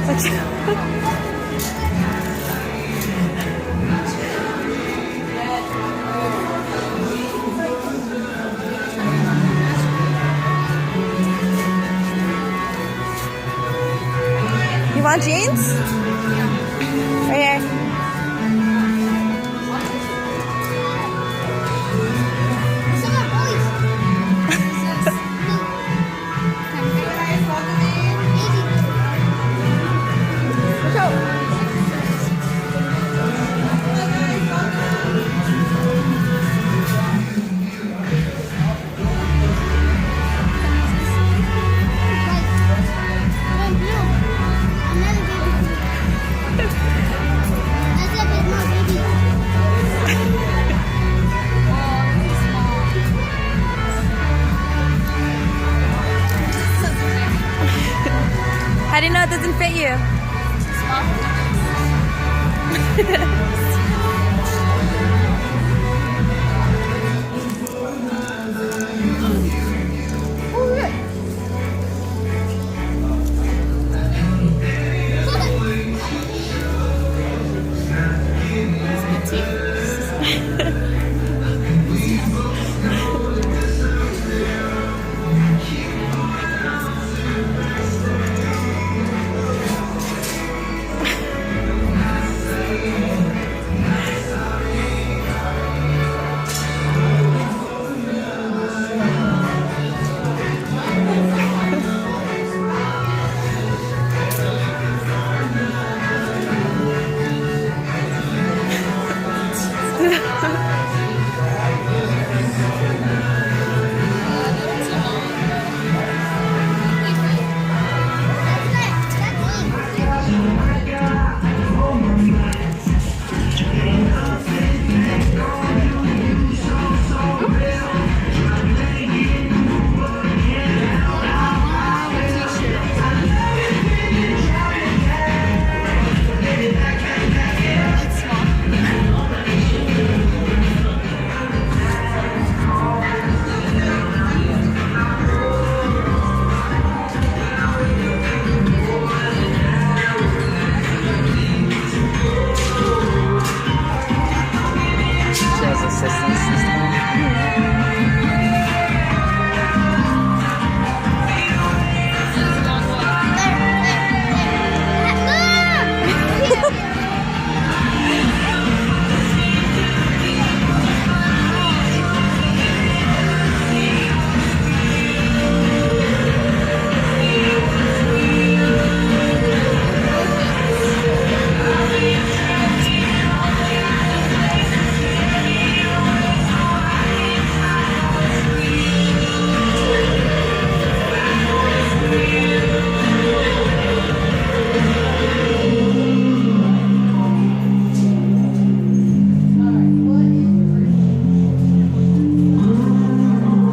You want jeans? Right here. How do you know it doesn't fit you?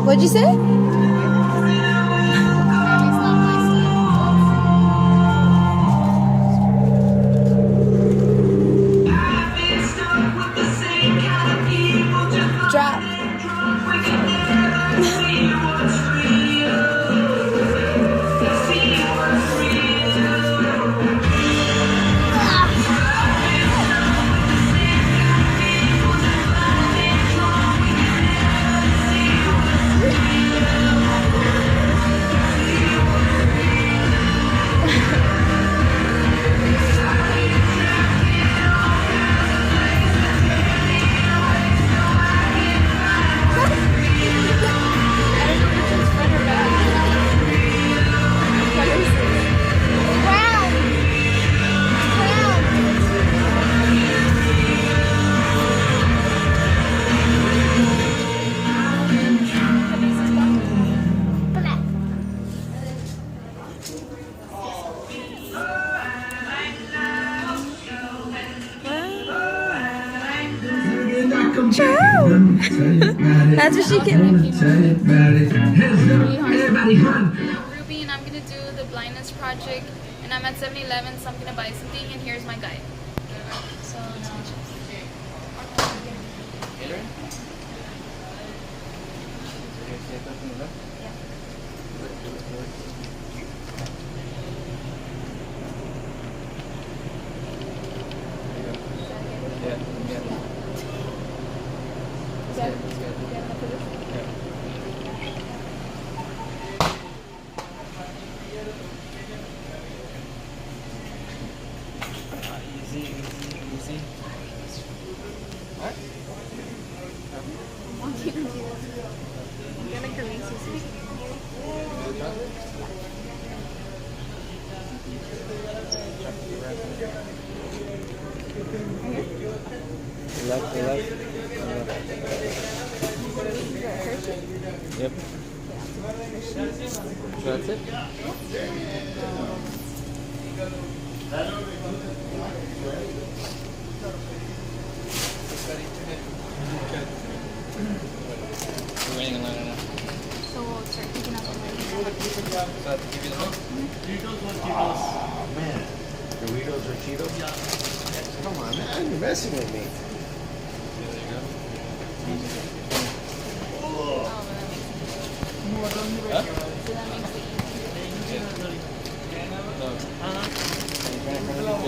What'd you say? Drop. That's what she can. Ruby, and I'm gonna do the Blindness Project, and I'm at 7-Eleven, so I'm gonna buy something, and here's my guide. So now. see. What? I'm gonna grease you. Left. Yep. So that's it? We're waiting in line right now. So we'll start picking up the money. So I have to give you the milk? Oh, man. Doritos or Cheetos? Yeah. Come on, man. You're messing with me. There you go. Oh, but that makes it Huh? so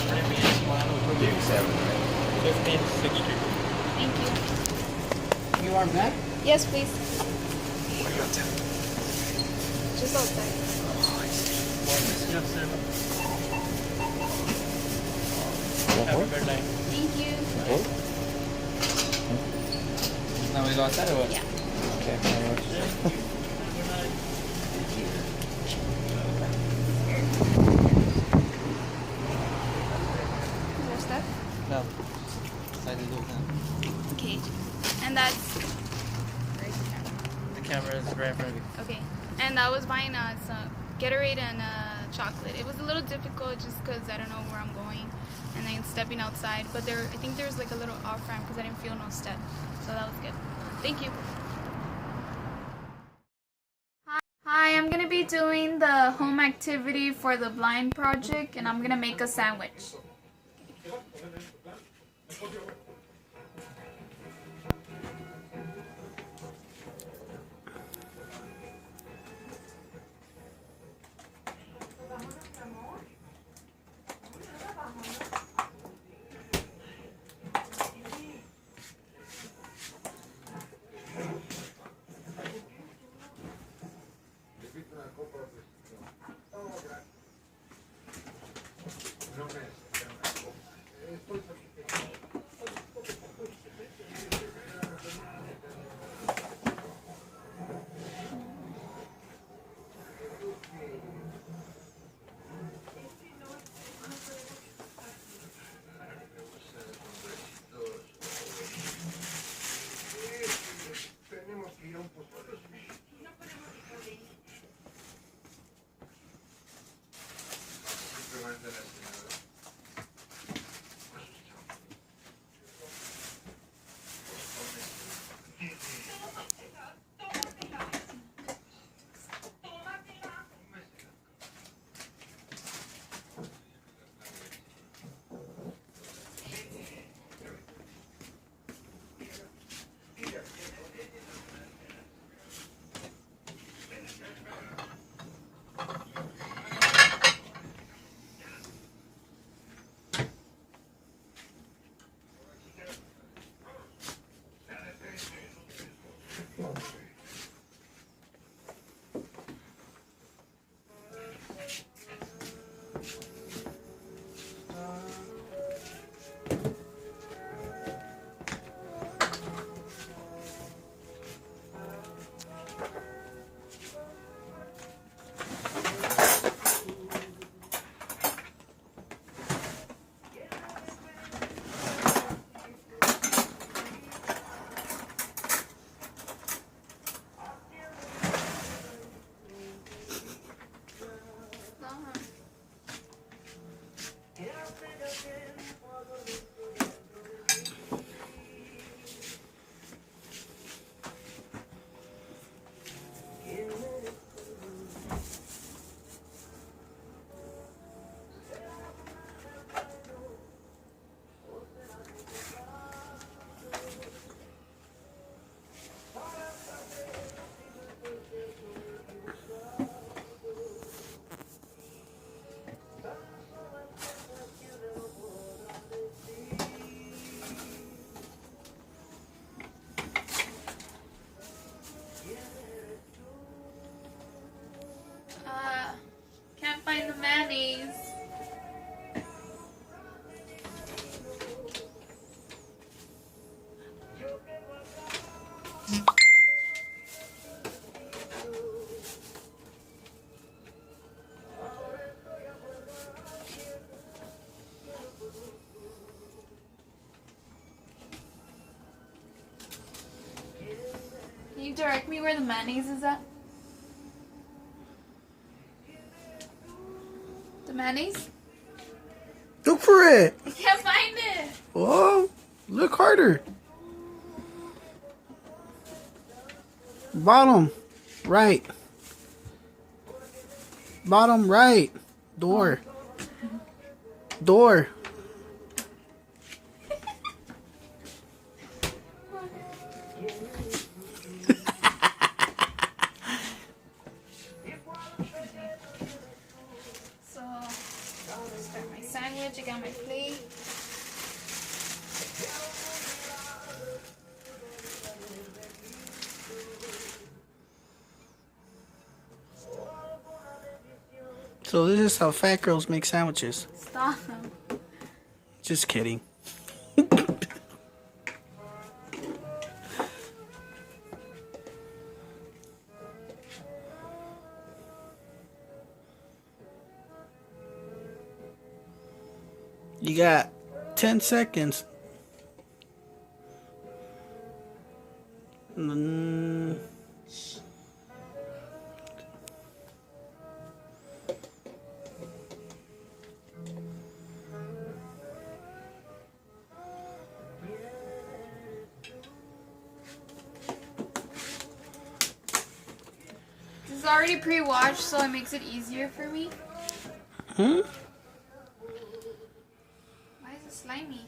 that makes it easy. No. Thank you. You are back? Yes, please. What are you up to? Just outside. Thank you. Now we go outside or what? Yeah. Okay, very much. More stuff? No. Decided to do it now. Okay. And that's... Where's the camera? The camera is right in front of you. Okay. And I was buying some Gatorade and chocolate. It was a little difficult just because I don't know where I'm going. And then stepping outside. But I think there was like a little off ramp because I didn't feel no step. So that was good. Thank you. Hi, I'm going to be doing the home activity for the Blind Project. And I'm going to make a sandwich. find the mayonnaise. Can you direct me where the mayonnaise is at? The mayonnaise? Look for it. I can't find it. Oh, look harder. Bottom right. Bottom right. Door. Door. So, start my sandwich. I got my plate. So this is how fat girls make sandwiches. Stop. Just kidding. You got 10 seconds. This is already pre-washed, so it makes it easier for me. Hmm? Why is it slimy?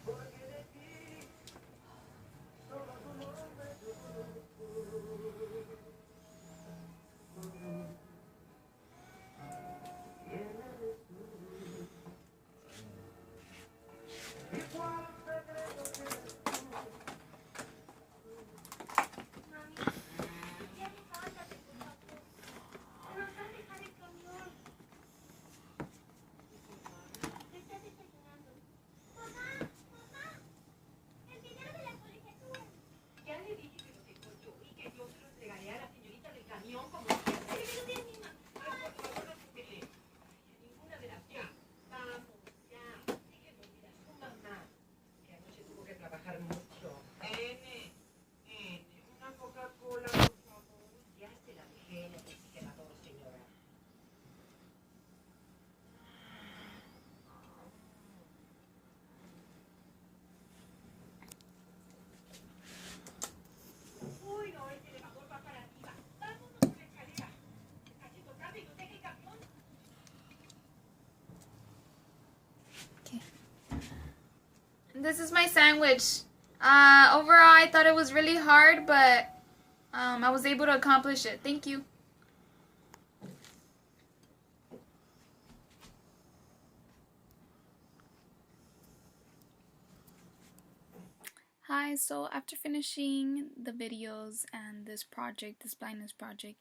This is my sandwich. Overall, I thought it was really hard, but I was able to accomplish it. Thank you. Hi, so after finishing the videos and this project, this blindness project,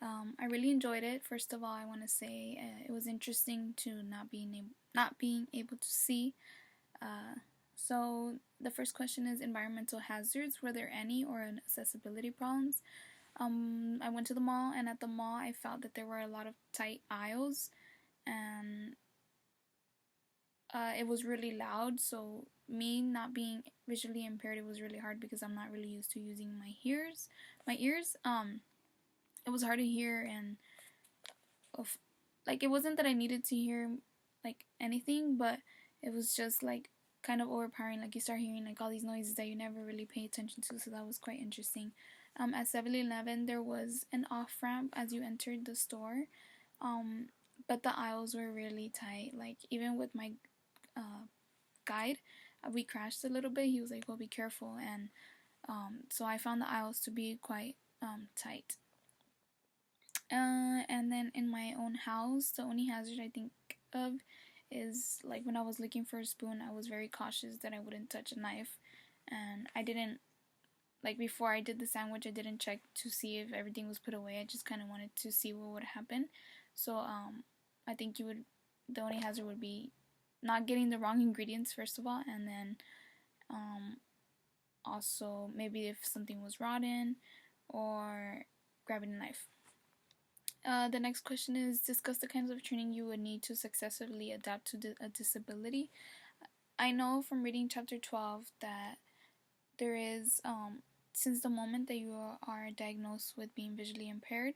I really enjoyed it. First of all, I want to say it was interesting to not being able to see. So the first question is environmental hazards. Were there any or accessibility problems? I went to the mall, and at the mall I felt that there were a lot of tight aisles, and it was really loud. So me not being visually impaired, it was really hard because I'm not really used to using my ears. It was hard to hear, and like it wasn't that I needed to hear like anything, but it was just like kind of overpowering. Like you start hearing like all these noises that you never really pay attention to, so that was quite interesting. At 7-Eleven there was an off ramp as you entered the store, but the aisles were really tight. Like even with my guide, we crashed a little bit. He was like, "Well, be careful," and so I found the aisles to be quite tight. And then in my own house, the only hazard I think of is like when I was looking for a spoon, I was very cautious that I wouldn't touch a knife, and I didn't, like before I did the sandwich, I didn't check to see if everything was put away. I just kind of wanted to see what would happen. So I think the only hazard would be not getting the wrong ingredients first of all, and then also maybe if something was rotten, or grabbing a knife. The next question is, discuss the kinds of training you would need to successfully adapt to a disability. I know from reading chapter 12 that there is, since the moment that you are diagnosed with being visually impaired,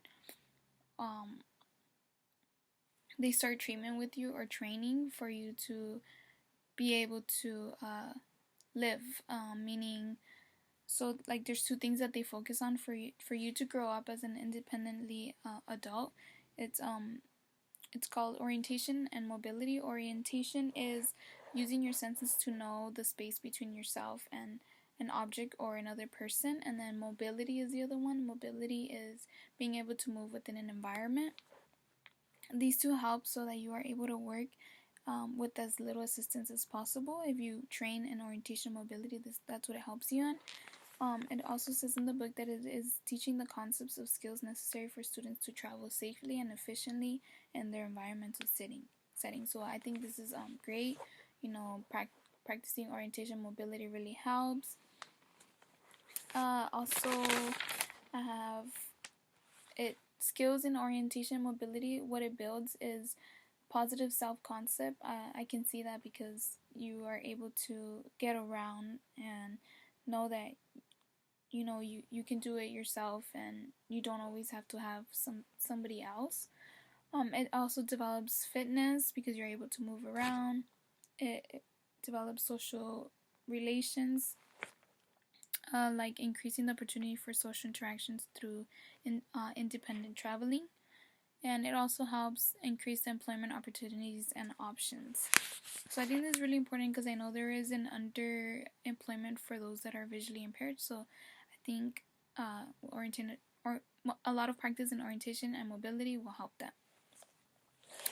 they start treatment with you or training for you to be able to live, meaning, so like there's two things that they focus on for you to grow up as an independently adult. It's called orientation and mobility. Orientation is using your senses to know the space between yourself and an object or another person, and then mobility is the other one. Mobility is being able to move within an environment. These two help so that you are able to work with as little assistance as possible. If you train in orientation mobility, that's what it helps you on. It also says in the book that it is teaching the concepts of skills necessary for students to travel safely and efficiently in their environmental setting. So I think this is great. Practicing orientation mobility really helps. Also, I have skills in orientation mobility. What it builds is positive self-concept. I can see that because you are able to get around and know that you can do it yourself, and you don't always have to have somebody else. It also develops fitness because you're able to move around. It develops social relations, like increasing the opportunity for social interactions through independent traveling. And it also helps increase the employment opportunities and options. So I think this is really important because I know there is an underemployment for those that are visually impaired. So I think a lot of practice in orientation and mobility will help that.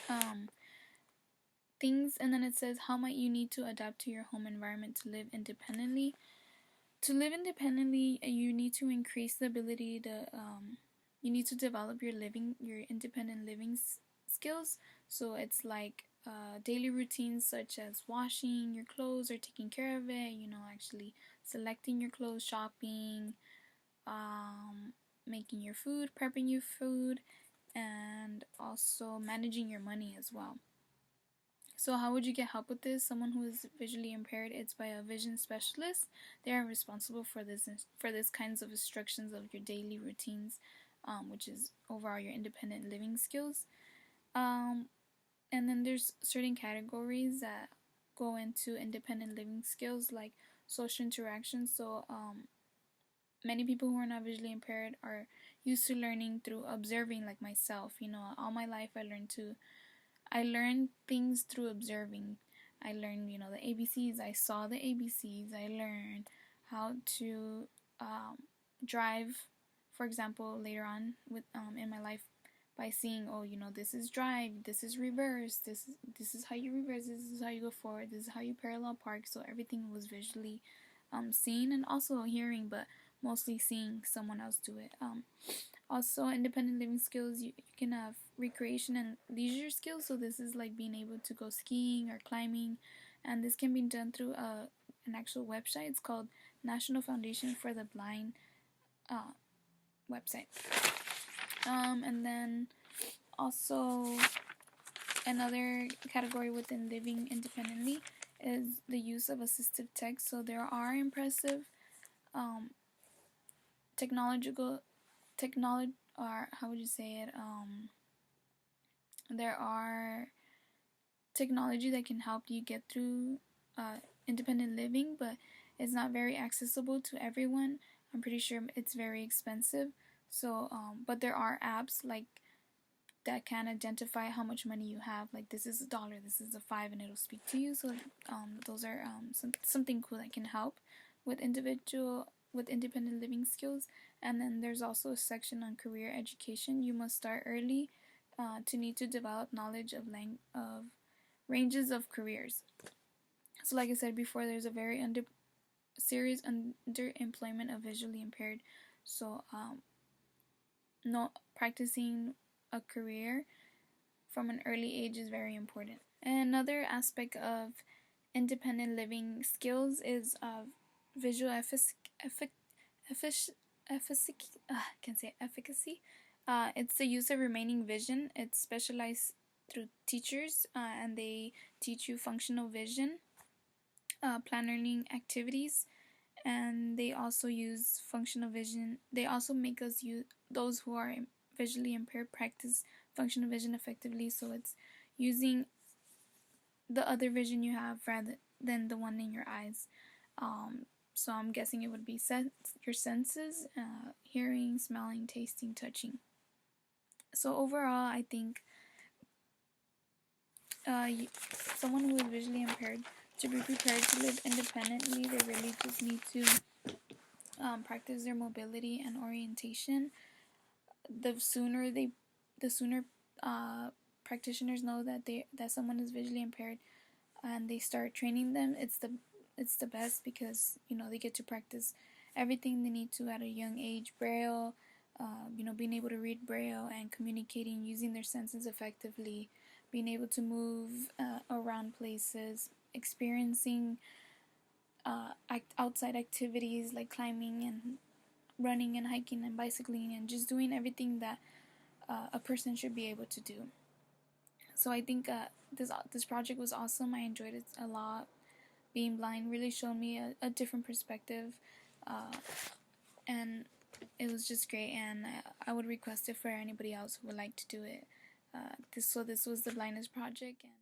And then it says, how might you need to adapt to your home environment to live independently? To live independently, you need to increase the ability to you need to develop your independent living skills. So it's like daily routines such as washing your clothes or taking care of it, actually selecting your clothes, shopping, making your food, prepping your food, and also managing your money as well. So how would you get help with this? Someone who is visually impaired, it's by a vision specialist. They are responsible for this kinds of instructions of your daily routines, which is overall your independent living skills. And then there's certain categories that go into independent living skills, like social interactions. So many people who are not visually impaired are used to learning through observing, like myself. All my life I learned things through observing. I learned, the ABCs. I saw the ABCs. I learned how to drive, for example, later on in my life, by seeing, this is drive, this is reverse, this is how you reverse, this is how you go forward, this is how you parallel park. So everything was visually seen, and also hearing, but mostly seeing someone else do it. Also, independent living skills, you can have recreation and leisure skills. So this is like being able to go skiing or climbing, and this can be done through an actual website. It's called National Foundation for the Blind website. And then also another category within living independently is the use of assistive tech. So there are impressive there are technology that can help you get through independent living, but it's not very accessible to everyone. I'm pretty sure it's very expensive. So but there are apps like that can identify how much money you have, like this is $1, this is $5, and it'll speak to you. So those are something cool that can help with independent living skills. And then there's also a section on career education. You must start early to need to develop knowledge of ranges of careers. So like I said before, there's a very serious underemployment of visually impaired. So not practicing a career from an early age is very important. And another aspect of independent living skills is visual efficacy. It's the use of remaining vision. It's specialized through teachers, and they teach you functional vision, plan learning activities, and they also use functional vision. They also make us use those who are visually impaired practice functional vision effectively. So it's using the other vision you have rather than the one in your eyes. So I'm guessing it would be your senses, hearing, smelling, tasting, touching. So overall, I think someone who is visually impaired, to be prepared to live independently, they really just need to practice their mobility and orientation. The sooner practitioners know that someone is visually impaired, and they start training them, it's the best, because they get to practice everything they need to at a young age. Braille, being able to read Braille and communicating using their senses effectively, being able to move around places, experiencing outside activities like climbing and running and hiking and bicycling, and just doing everything that a person should be able to do. So I think this project was awesome. I enjoyed it a lot. Being blind really showed me a different perspective, and it was just great, and I would request it for anybody else who would like to do it. This was the Blindness Project. And